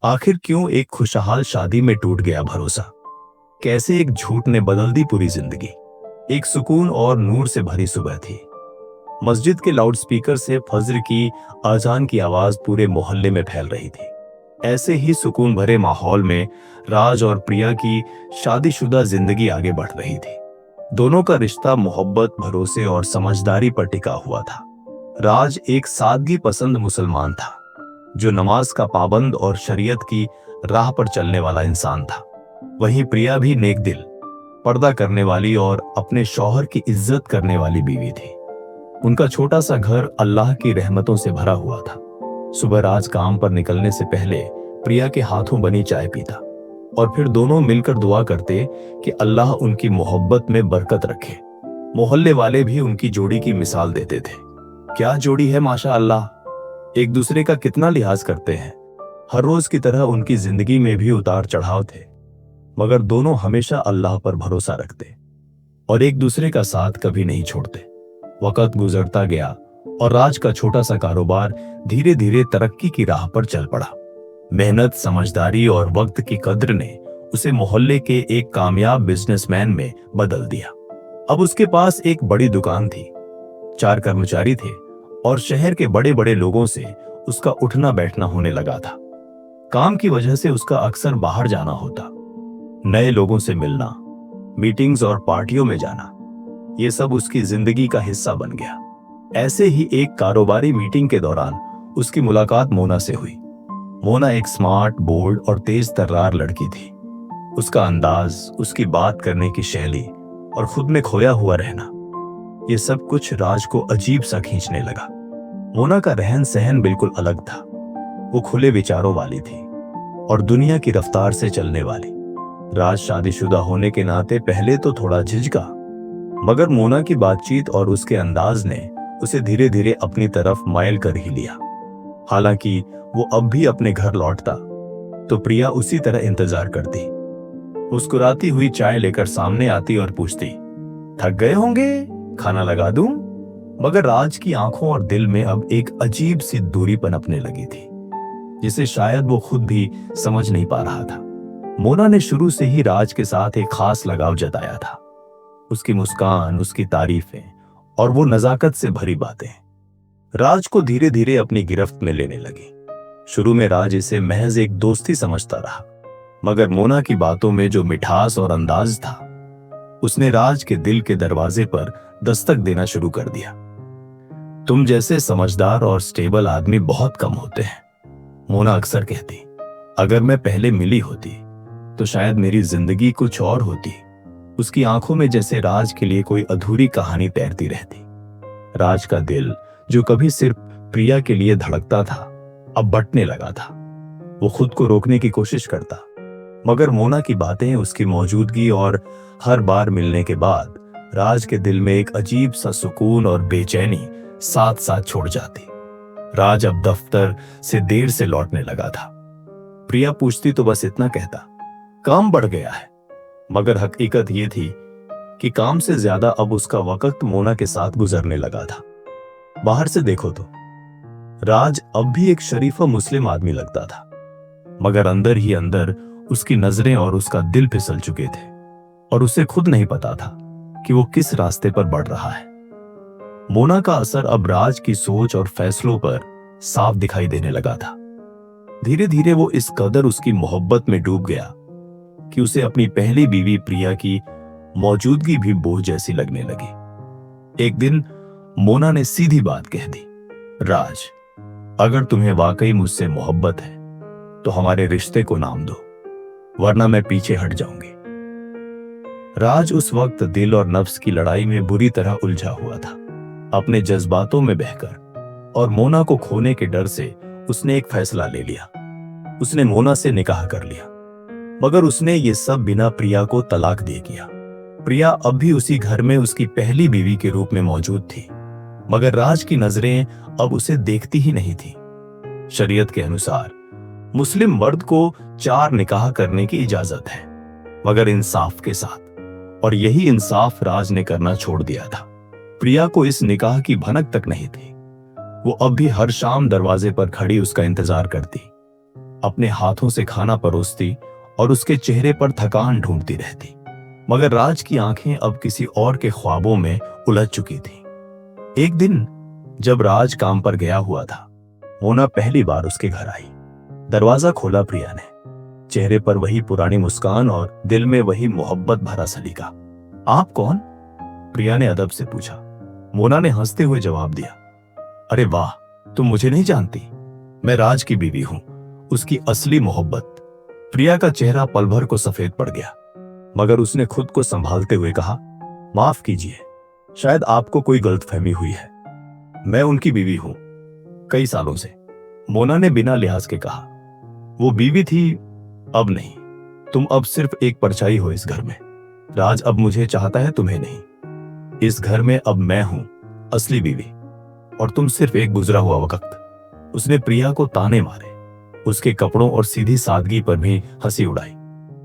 आखिर क्यों एक खुशहाल शादी में टूट गया भरोसा? कैसे एक झूठ ने बदल दी पूरी जिंदगी? एक सुकून और नूर से भरी सुबह थी। मस्जिद के लाउडस्पीकर से फज्र की अजान की आवाज पूरे मोहल्ले में फैल रही थी। ऐसे ही सुकून भरे माहौल में राज और प्रिया की शादीशुदा जिंदगी आगे बढ़ रही थी। दोनों का रिश्ता मोहब्बत, भरोसे और समझदारी पर टिका हुआ था। राज एक सादगी पसंद मुसलमान था, जो नमाज का पाबंद और शरीयत की राह पर चलने वाला इंसान था। वहीं प्रिया भी नेक दिल, पर्दा करने वाली और अपने शौहर की इज्जत करने वाली बीवी थी। उनका छोटा सा घर अल्लाह की रहमतों से भरा हुआ था। सुबह राज काम पर निकलने से पहले प्रिया के हाथों बनी चाय पीता और फिर दोनों मिलकर दुआ करते कि अल्लाह उनकी मोहब्बत में बरकत रखे। मोहल्ले वाले भी उनकी जोड़ी की मिसाल देते थे। क्या जोड़ी है माशा अल्लाह, एक दूसरे का कितना लिहाज करते हैं। हर रोज की तरह उनकी जिंदगी में भी उतार चढ़ाव थे, मगर दोनों हमेशा अल्लाह पर भरोसा रखते और एक दूसरे का साथ कभी नहीं छोड़ते। वक्त गुजरता गया और राज का छोटा सा कारोबार धीरे धीरे तरक्की की राह पर चल पड़ा। मेहनत, समझदारी और वक्त की कद्र ने उसे मोहल्ले के एक कामयाब बिजनेसमैन में बदल दिया। अब उसके पास एक बड़ी दुकान थी, 4 कर्मचारी थे और शहर के बड़े बड़े लोगों से उसका उठना बैठना होने लगा था। काम की वजह से उसका अक्सर बाहर जाना होता। नए लोगों से मिलना, मीटिंग्स और पार्टियों में जाना, ये सब उसकी जिंदगी का हिस्सा बन गया। ऐसे ही एक कारोबारी मीटिंग के दौरान उसकी मुलाकात मोना से हुई। मोना एक स्मार्ट, बोल्ड और तेज तर्रार लड़की थी। उसका अंदाज, उसकी बात करने की शैली और खुद में खोया हुआ रहना, ये सब कुछ राज को अजीब सा खींचने लगा। मोना का रहन सहन बिल्कुल अलग था। वो खुले विचारों वाली थी और दुनिया की रफ्तार से चलने वाली। राज शादीशुदा होने के नाते पहले तो थोड़ा झिझका, मगर मोना की बातचीत और उसके अंदाज ने उसे धीरे धीरे अपनी तरफ मायल कर ही लिया। हालांकि वो अब भी अपने घर लौटता तो प्रिया उसी तरह इंतजार करती। मुस्कुराती हुई चाय लेकर सामने आती और पूछती, थक गए होंगे, खाना लगा दूं? मगर राज की आंखों और दिल में अब एक अजीब सी दूरी पनपने लगी थी, जिसे शायद वो खुद भी समझ नहीं पा रहा था। मोना ने शुरू से ही राज के साथ एक खास लगाव जताया था। उसकी मुस्कान, उसकी तारीफें और वो नजाकत से भरी बातें राज को धीरे धीरे अपनी गिरफ्त में लेने लगी। शुरू में राज इसे महज एक दोस्ती समझता रहा, मगर मोना की बातों में जो मिठास और अंदाज था, उसने राज के दिल के दरवाजे पर दस्तक देना शुरू कर दिया। तुम जैसे समझदार और स्टेबल आदमी बहुत कम होते हैं, मोना अक्सर कहती। अगर मैं पहले मिली होती तो शायद मेरी जिंदगी कुछ और होती। उसकी आंखों में जैसे राज के लिए कोई अधूरी कहानी तैरती रहती। राज का दिल, जो कभी सिर्फ प्रिया के लिए धड़कता था, अब बंटने लगा था। वो खुद को रोकने की कोशिश करता, मगर मोना की बातें, उसकी मौजूदगी और हर बार मिलने के बाद राज के दिल में एक अजीब सा सुकून और बेचैनी साथ साथ छोड़ जाती। राज अब दफ्तर से देर से लौटने लगा था। प्रिया पूछती तो बस इतना कहता, काम बढ़ गया है। मगर हकीकत ये थी कि काम से ज्यादा अब उसका वक्त मोना के साथ गुजरने लगा था। बाहर से देखो तो राज अब भी एक शरीफ मुस्लिम आदमी लगता था, मगर अंदर ही अंदर उसकी नजरें और उसका दिल फिसल चुके थे और उसे खुद नहीं पता था कि वो किस रास्ते पर बढ़ रहा है। मोना का असर अब राज की सोच और फैसलों पर साफ दिखाई देने लगा था। धीरे धीरे वो इस कदर उसकी मोहब्बत में डूब गया कि उसे अपनी पहली बीवी प्रिया की मौजूदगी भी बोझ जैसी लगने लगी। एक दिन मोना ने सीधी बात कह दी, राज, अगर तुम्हें वाकई मुझसे मोहब्बत है तो हमारे रिश्ते को नाम दो, वरना मैं पीछे हट जाऊंगी। राज उस वक्त दिल और नफ्स की लड़ाई में बुरी तरह उलझा हुआ था। अपने जज्बातों में बहकर और मोना को खोने के डर से उसने एक फैसला ले लिया। उसने मोना से निकाह कर लिया, मगर उसने ये सब बिना प्रिया को तलाक दे किया। प्रिया अब भी उसी घर में उसकी पहली बीवी के रूप में मौजूद थी, मगर राज की नजरें अब उसे देखती ही नहीं थी। शरीयत के अनुसार मुस्लिम मर्द को 4 निकाह करने की इजाजत है, मगर इंसाफ के साथ, और यही इंसाफ राज ने करना छोड़ दिया था। प्रिया को इस निकाह की भनक तक नहीं थी। वो अब भी हर शाम दरवाजे पर खड़ी उसका इंतजार करती। अपने हाथों से खाना परोसती और उसके चेहरे पर थकान ढूंढती रहती। मगर राज की आंखें अब किसी और के ख्वाबों में उलझ चुकी थी। एक दिन जब राज काम पर गया हुआ था, मोना पहली बार उसके घर आई। दरवाजा खोला प्रिया ने, चेहरे पर वही पुरानी मुस्कान और दिल में वही मोहब्बत भरा सलीका। आप कौन? प्रिया ने अदब से पूछा। मोना ने हंसते हुए जवाब दिया, अरे वाह, तुम मुझे नहीं जानती। मैं राज की बीवी हूं, उसकी असली मोहब्बत। प्रिया का चेहरा पल भर को सफेद पड़ गया, मगर उसने खुद को संभालते हुए कहा, माफ कीजिए, शायद आपको कोई गलतफहमी हुई है। मैं उनकी बीवी हूं, कई सालों से। मोना ने बिना लिहाज के कहा। वो बीवी थी, अब नहीं। तुम अब सिर्फ एक परछाई हो इस घर में। राज अब मुझे चाहता है, तुम्हें नहीं। इस घर में अब मैं हूं असली बीवी, और तुम सिर्फ एक गुजरा हुआ वक्त। उसने प्रिया को ताने मारे, उसके कपड़ों और सीधी सादगी पर भी हंसी उड़ाई।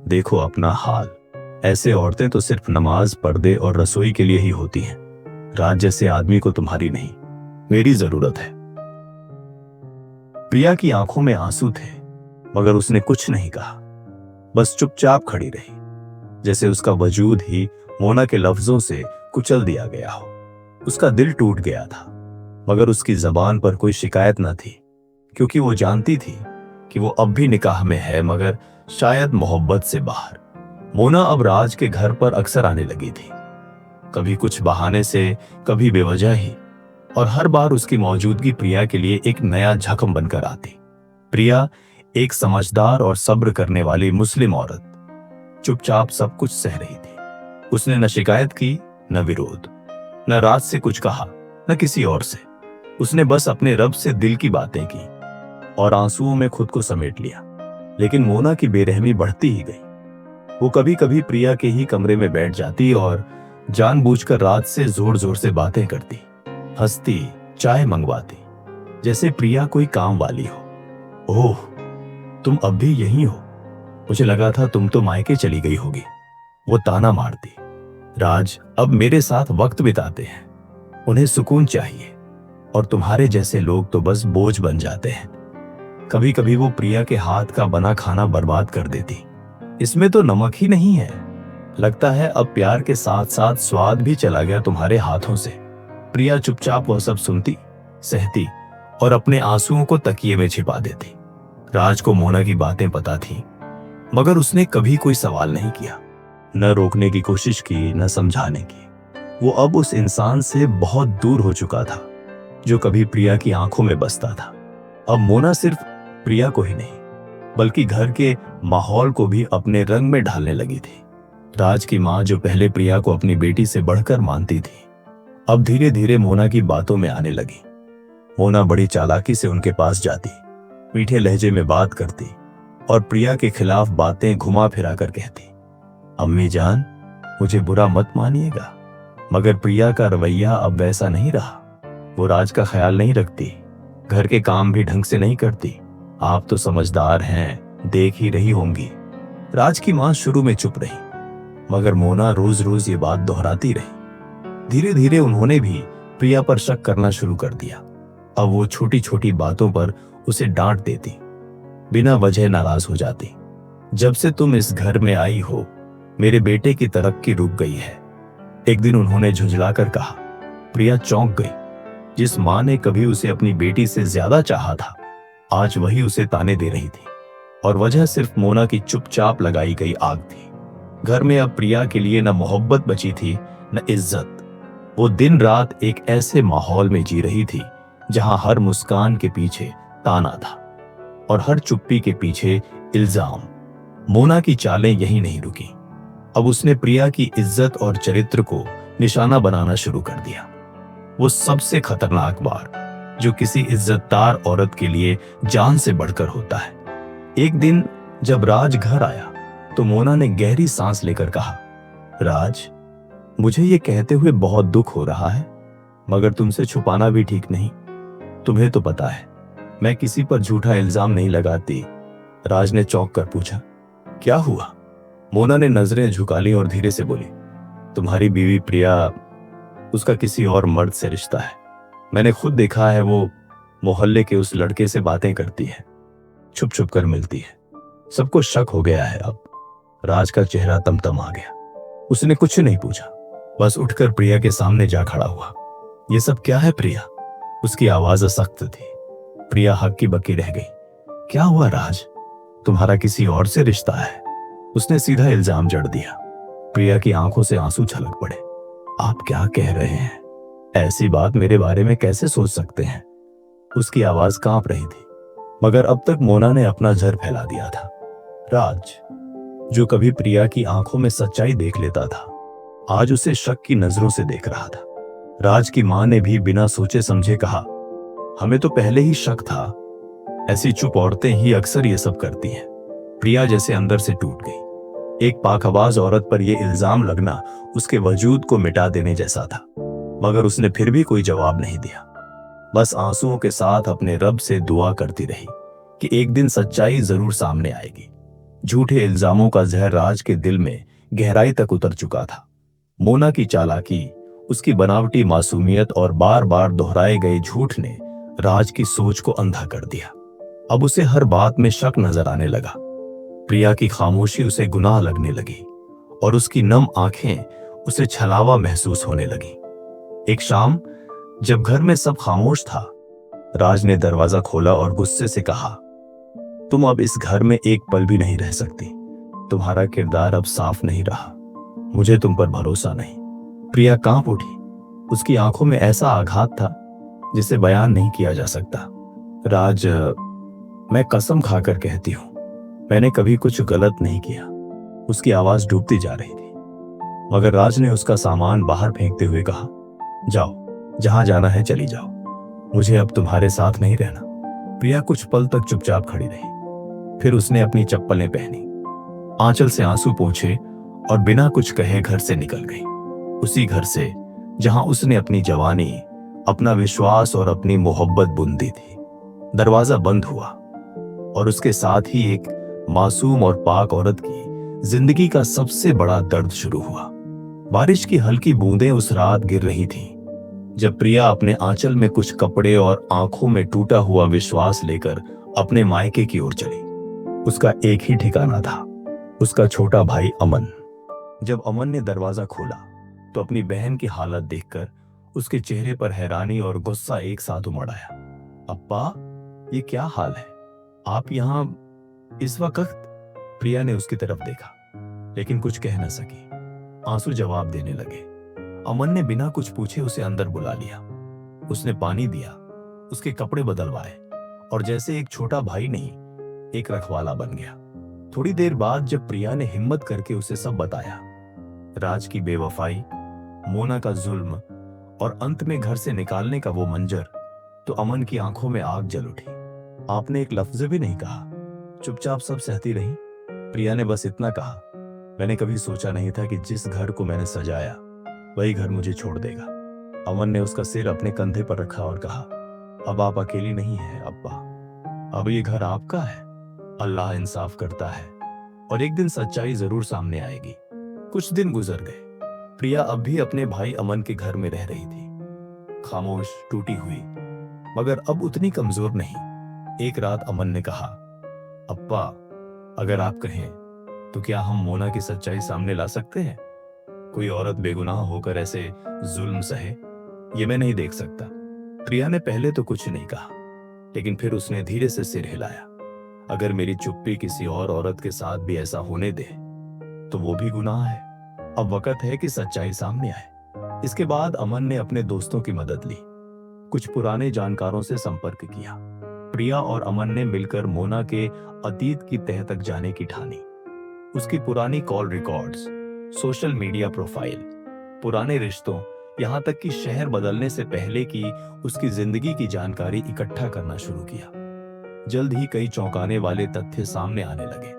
देखो अपना हाल, ऐसे औरतें तो सिर्फ नमाज, पर्दे और रसोई के लिए ही होती हैं। राज जैसे आदमी को तुम्हारी नहीं, मेरी जरूरत है। प्रिया की आंखों में आंसू थे, मगर उसने कुछ नहीं कहा, बस चुपचाप खड़ी रही, जैसे उसका वजूद ही मोना के लफ्जों से कुचल दिया गया हो। उसका दिल टूट गया था, मगर उसकी जबान पर कोई शिकायत न थी, क्योंकि वो जानती थी कि वो अब भी निकाह में है, मगर शायद मोहब्बत से बाहर। मोना अब राज के घर पर अक्सर आने लगी थी, कभी कुछ बहाने से, कभी बेवजह ही, और हर बार उसकी मौजूदगी प्रिया के लिए एक नया जख्म बनकर आती। प्रिया एक समझदार और सब्र करने वाली मुस्लिम औरत चुपचाप सब कुछ सह रही थी। उसने न शिकायत की, न विरोध, न राज से कुछ कहा, न किसी और से। उसने बस अपने रब से दिल की बातें की और आंसुओं में खुद को समेट लिया। लेकिन मोना की बेरहमी बढ़ती ही गई। वो कभी कभी प्रिया के ही कमरे में बैठ जाती और जानबूझकर रात से जोर जोर से बातें करती, हंसती, चाय मंगवाती, जैसे प्रिया कोई काम वाली हो। ओह, तुम अब भी यहीं हो? मुझे लगा था तुम तो मायके चली गई होगी, वो ताना मारती। राज अब मेरे साथ वक्त बिताते हैं, उन्हें सुकून चाहिए, और तुम्हारे जैसे लोग तो बस बोझ बन जाते हैं। कभी कभी वो प्रिया के हाथ का बना खाना बर्बाद कर देती। इसमें तो नमक ही नहीं है, लगता है अब प्यार के साथ साथ स्वाद भी चला गया तुम्हारे हाथों से। प्रिया चुपचाप वह सब सुनती, सहती और अपने आंसुओं को तकिए में छिपा देती। राज को मोना की बातें पता थी, मगर उसने कभी कोई सवाल नहीं किया, न रोकने की कोशिश की, न समझाने की। वो अब उस इंसान से बहुत दूर हो चुका था जो कभी प्रिया की आंखों में बसता था। अब मोना सिर्फ प्रिया को ही नहीं, बल्कि घर के माहौल को भी अपने रंग में ढालने लगी थी। राज की माँ, जो पहले प्रिया को अपनी बेटी से बढ़कर मानती थी, अब धीरे धीरे मोना की बातों में आने लगी। मोना बड़ी चालाकी से उनके पास जाती, मीठे लहजे में बात करती और प्रिया के खिलाफ बातें घुमा फिरा कर कहती। अम्मी जान, मुझे बुरा मत मानिएगा, मगर प्रिया का रवैया अब वैसा नहीं रहा। वो राज का ख्याल नहीं रखती, घर के काम भी ढंग से नहीं करती। आप तो समझदार हैं, देख ही रही होंगी। राज की मां शुरू में चुप रही, मगर मोना रोज रोज ये बात दोहराती रही। धीरे धीरे उन्होंने भी प्रिया पर शक करना शुरू कर दिया। अब वो छोटी छोटी बातों पर उसे डांट देती, बिना वजह नाराज हो जाती। जब से तुम इस घर में आई हो, मेरे बेटे की तरक्की रुक गई है, एक दिन उन्होंने झुंझलाकर कहा। प्रिया चौंक गई। जिस मां ने कभी उसे अपनी बेटी से ज्यादा चाहा था, आज वही उसे ताने दे रही थी, और वजह सिर्फ मोना की चुपचाप लगाई गई आग थी। घर में अब प्रिया के लिए न मोहब्बत बची थी, न इज्जत। वो दिन रात एक ऐसे माहौल में जी रही थी जहां हर मुस्कान के पीछे ताना था और हर चुप्पी के पीछे इल्जाम। मोना की चालें यही नहीं रुकी। अब उसने प्रिया की इज्जत और चरित्र को निशाना बनाना शुरू कर दिया। वो सबसे खतरनाक बार जो किसी इज्जतदार औरत के लिए जान से बढ़कर होता है। एक दिन जब राज घर आया तो मोना ने गहरी सांस लेकर कहा, राज, मुझे ये कहते हुए बहुत दुख हो रहा है, मगर तुमसे छुपाना भी ठीक नहीं। तुम्हें तो पता है मैं किसी पर झूठा इल्जाम नहीं लगाती। राज ने चौंक कर पूछा, क्या हुआ? मोना ने नजरें झुका ली और धीरे से बोली, तुम्हारी बीवी प्रिया, उसका किसी और मर्द से रिश्ता है। मैंने खुद देखा है, वो मोहल्ले के उस लड़के से बातें करती है। छुप छुप कर मिलती है। सबको शक हो गया है अब। राज का चेहरा तमतमा गया। उसने कुछ नहीं पूछा, बस उठकर प्रिया के सामने जा खड़ा हुआ। ये सब क्या है प्रिया? उसकी आवाज सख्त थी। प्रिया हक्की बक्की रह गई। क्या हुआ राज? तुम्हारा किसी और से रिश्ता है? उसने सीधा इल्जाम जड़ दिया। प्रिया की आंखों से आंसू छलक पड़े। आप क्या कह रहे हैं? ऐसी बात मेरे बारे में कैसे सोच सकते हैं? उसकी आवाज कांप रही थी, मगर अब तक मोना ने अपना जहर फैला दिया था। राज, जो कभी प्रिया की आंखों में सच्चाई देख लेता था, आज उसे शक की नजरों से देख रहा था। राज की मां ने भी बिना सोचे समझे कहा, हमें तो पहले ही शक था। ऐसी चुप औरतें ही अक्सर ये सब करती हैं। प्रिया जैसे अंदर से टूट गई। एक पाकबाज औरत पर यह इल्जाम लगना उसके वजूद को मिटा देने जैसा था, मगर उसने फिर भी कोई जवाब नहीं दिया। बस आंसुओं के साथ अपने रब से दुआ करती रही कि एक दिन सच्चाई जरूर सामने आएगी। झूठे इल्जामों का जहर राज के दिल में गहराई तक उतर चुका था। मोना की चालाकी, उसकी बनावटी मासूमियत और बार बार दोहराए गए झूठ ने राज की सोच को अंधा कर दिया। अब उसे हर बात में शक नजर आने लगा। प्रिया की खामोशी उसे गुनाह लगने लगी और उसकी नम आंखें उसे छलावा महसूस होने लगी। एक शाम जब घर में सब खामोश था, राज ने दरवाजा खोला और गुस्से से कहा, तुम अब इस घर में एक पल भी नहीं रह सकती। तुम्हारा किरदार अब साफ नहीं रहा। मुझे तुम पर भरोसा नहीं। प्रिया कांप उठी। उसकी आंखों में ऐसा आघात था जिसे बयान नहीं किया जा सकता। राज, मैं कसम खाकर कहती हूं, मैंने कभी कुछ गलत नहीं किया। उसकी आवाज डूबती जा रही थी, मगर राज ने उसका सामान बाहर फेंकते हुए कहा, जाओ, जहां जाना है चली जाओ। मुझे अब तुम्हारे साथ नहीं रहना। प्रिया कुछ पल तक चुपचाप खड़ी रही। फिर उसने अपनी चप्पलें पहनी, आंचल से आंसू पोंछे और बिना कुछ कहे घर से निकल गई। उसी घर से जहां उसने अपनी जवानी, अपना विश्वास और अपनी मोहब्बत बुन दी थी। दरवाजा बंद हुआ और उसके साथ ही एक मासूम और पाक औरत की जिंदगी का सबसे बड़ा दर्द शुरू हुआ। बारिश की हल्की बूंदें उस रात गिर रही थीं, जब प्रिया अपने आंचल में कुछ कपड़े और आंखों में टूटा हुआ विश्वास लेकर अपने मायके की ओर चली। उसका एक ही ठिकाना था, उसका छोटा भाई अमन। जब अमन ने दरवाजा खोला तो अपनी बहन की हालत देखकर उसके चेहरे पर हैरानी और गुस्सा एक साथ उमड़ आया। अप्पा, ये क्या हाल है? आप यहां इस वक्त? प्रिया ने उसकी तरफ देखा, लेकिन कुछ कह न सकी। आंसू जवाब देने लगे। अमन ने बिना कुछ पूछे उसे अंदर बुला लिया। उसने पानी दिया, उसके कपड़े बदलवाए और जैसे एक छोटा भाई नहीं, एक रखवाला बन गया। थोड़ी देर बाद जब प्रिया ने हिम्मत करके उसे सब बताया, राज की बेवफाई, मोना का जुल्म और अंत में घर से निकालने का वो मंजर, तो अमन की आंखों में आग जल उठी। आपने एक लफ्ज भी नहीं कहा, चुपचाप सब सहती रही। प्रिया ने बस इतना कहा, मैंने कभी सोचा नहीं था कि जिस घर को मैंने सजाया वही घर मुझे छोड़ देगा। अमन ने उसका सिर अपने कंधे पर रखा और कहा, अब आप अकेली नहीं हैं अब्बा, अब ये घर आपका है। अल्लाह इंसाफ करता है और एक दिन सच्चाई जरूर सामने आएगी। कुछ दिन गुजर गए। प्रिया अब भी अपने भाई अमन के घर में रह रही थी, खामोश, टूटी हुई, मगर अब उतनी कमजोर नहीं। एक रात अमन ने कहा, अप्पा, अगर आप कहें तो क्या हम मोना की सच्चाई सामने ला सकते हैं? कोई औरत बेगुनाह होकर ऐसे जुल्म सहे, ये मैं नहीं देख सकता। प्रिया ने पहले तो कुछ नहीं कहा, लेकिन फिर उसने धीरे से सिर हिलाया। अगर मेरी चुप्पी किसी और औरत के साथ भी ऐसा होने दे तो वो भी गुनाह है। अब वक्त है कि सच्चाई सामने आए। इसके बाद अमन ने अपने दोस्तों की मदद ली, कुछ पुराने जानकारों से संपर्क किया। प्रिया और अमन ने मिलकर मोना के अतीत की तह तक जाने की ठानी। उसकी पुरानी call records, social media profile, पुराने रिश्तों, यहां तक कि शहर बदलने से पहले की उसकी जिंदगी की जानकारी इकट्ठा करना शुरू किया। जल्द ही कई चौंकाने वाले तथ्य सामने आने लगे।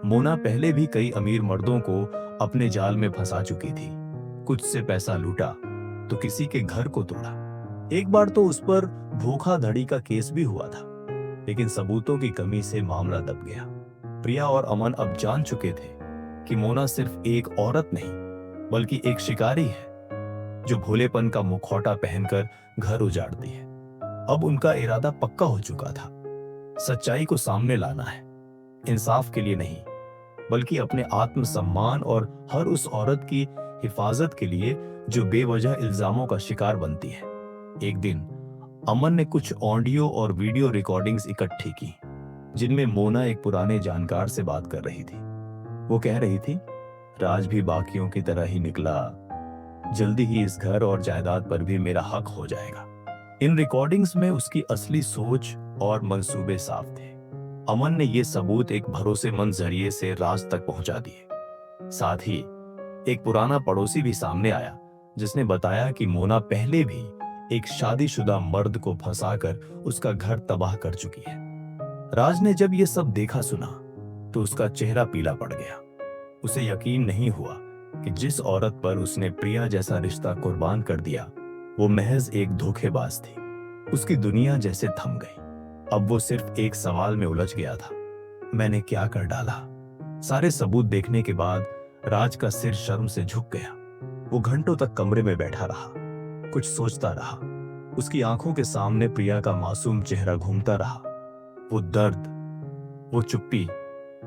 मोना पहले भी कई अमीर मर्दों को अपने जाल में फंसा चुकी थी। कुछ से पैसा लूटा तो किसी के घर को तोड़ा। एक बार तो उस पर धोखाधड़ी का केस भी हुआ था, लेकिन सबूतों की कमी से मामला दब गया। प्रिया और अमन अब जान चुके थे कि मोना सिर्फ एक औरत नहीं, बल्कि एक शिकारी है जो भोलेपन का मुखौटा पहनकर घर उजाड़ती है। अब उनका इरादा पक्का हो चुका था। सच्चाई को सामने लाना है, इंसाफ के लिए नहीं, बल्कि अपने आत्मसम्मान और हर उस औरत की हिफाजत के लिए जो बेवजह इल्जामों का शिकार बनती है। एक दिन अमन ने कुछ ऑडियो और वीडियो रिकॉर्डिंग्स इकट्ठी की, जिनमें मोना एक पुराने जानकार से बात कर रही थी। वो कह रही थी, राज भी बाकियों की तरह ही निकला, जल्दी ही इस घर और जायदाद पर भी मेरा हक हो जाएगा। इन रिकॉर्डिंग्स में उसकी असली सोच और मंसूबे साफ थे। अमन ने ये सबूत एक भरोसेमंद जरिए से राज तक पहुंचा दिए। साथ ही एक पुराना पड़ोसी भी सामने आया, जिसने बताया कि मोना पहले भी एक शादीशुदा मर्द को फंसाकर उसका घर तबाह कर चुकी है। राज ने जब ये सब देखा सुना तो उसका चेहरा पीला पड़ गया। उसे यकीन नहीं हुआ कि जिस औरत पर उसने प्रिया जैसा रिश्ता कुर्बान कर दिया, वो महज एक धोखेबाज थी। उसकी दुनिया जैसे थम गई। अब वो सिर्फ एक सवाल में उलझ गया था, मैंने क्या कर डाला? सारे सबूत देखने के बाद राज का सिर शर्म से झुक गया। वो घंटों तक कमरे में बैठा रहा, कुछ सोचता रहा। उसकी आंखों के सामने प्रिया का मासूम चेहरा घूमता रहा। वो दर्द, वो चुप्पी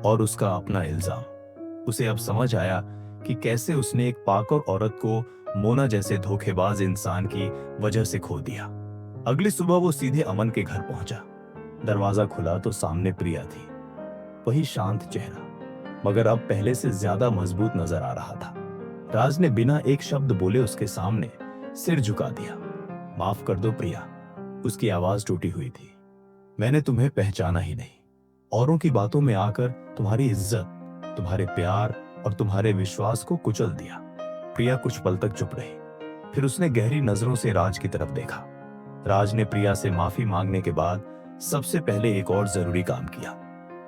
और उसका अपना इल्जाम। उसे अब समझ आया कि कैसे उसने एक पाकर औरत को मोना जैसे धोखेबाज इंसान की वजह से खो दिया। अगली सुबह वो सीधे अमन के घर पहुंचा। दरवाजा खुला तो सामने प्रिया थी, वही शांत चेहरा, मगर अब पहले से ज्यादा मजबूत नजर आ रहा था। राज ने बिना एक शब्द बोले उसके सामने सिर झुका दिया। माफ कर दो प्रिया, उसकी आवाज टूटी हुई थी। मैंने तुम्हें पहचाना ही नहीं। औरों की बातों में आकर तुम्हारी इज्जत, तुम्हारे प्यार और तुम्हारे विश्वास को कुचल दिया। प्रिया कुछ पल तक चुप रही, फिर उसने गहरी नजरों से राज की तरफ देखा। राज ने प्रिया से माफी मांगने के बाद सबसे पहले एक और जरूरी काम किया,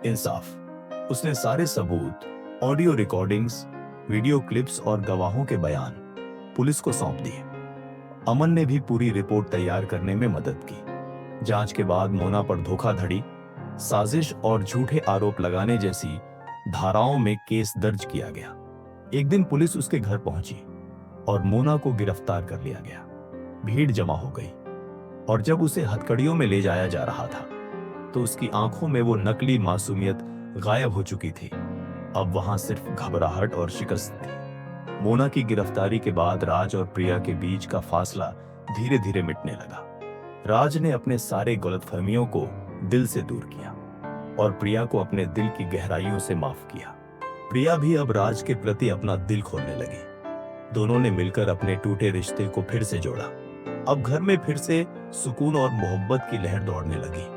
इंसाफ। उसने सारे सबूत, ऑडियो रिकॉर्डिंग्स, वीडियो क्लिप्स और गवाहों के बयान पुलिस को सौंप दिए। अमन ने भी पूरी रिपोर्ट तैयार करने में मदद की। जांच के बाद मोना पर धोखाधड़ी, साजिश और झूठे आरोप लगाने जैसी धाराओं में केस दर्ज किया गया। एक दिन पुलिस उसके घर पहुंची और मोना को गिरफ्तार कर लिया गया। भीड़ जमा हो गई और जब उसे हथकड़ियों में ले जाया जा रहा था तो उसकी आंखों में वो नकली मासूमियत गायब हो चुकी थी। अब वहां सिर्फ घबराहट और शिकस्त थी। मोना की गिरफ्तारी के बाद राज और प्रिया के बीच का फासला धीरे धीरे मिटने लगा। राज ने अपने सारे गलतफहमियों को दिल से दूर किया और प्रिया को अपने दिल की गहराइयों से माफ किया। प्रिया भी अब राज के प्रति अपना दिल खोलने लगी। दोनों ने मिलकर अपने टूटे रिश्ते को फिर से जोड़ा। अब घर में फिर से सुकून और मोहब्बत की लहर दौड़ने लगी।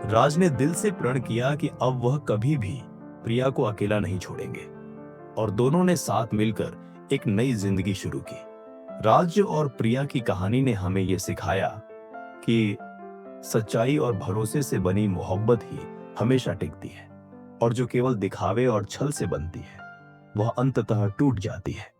राज ने दिल से प्रण किया कि अब वह कभी भी प्रिया को अकेला नहीं छोड़ेंगे और दोनों ने साथ मिलकर एक नई जिंदगी शुरू की। राज और प्रिया की कहानी ने हमें यह सिखाया कि सच्चाई और भरोसे से बनी मोहब्बत ही हमेशा टिकती है और जो केवल दिखावे और छल से बनती है वह अंततः टूट जाती है।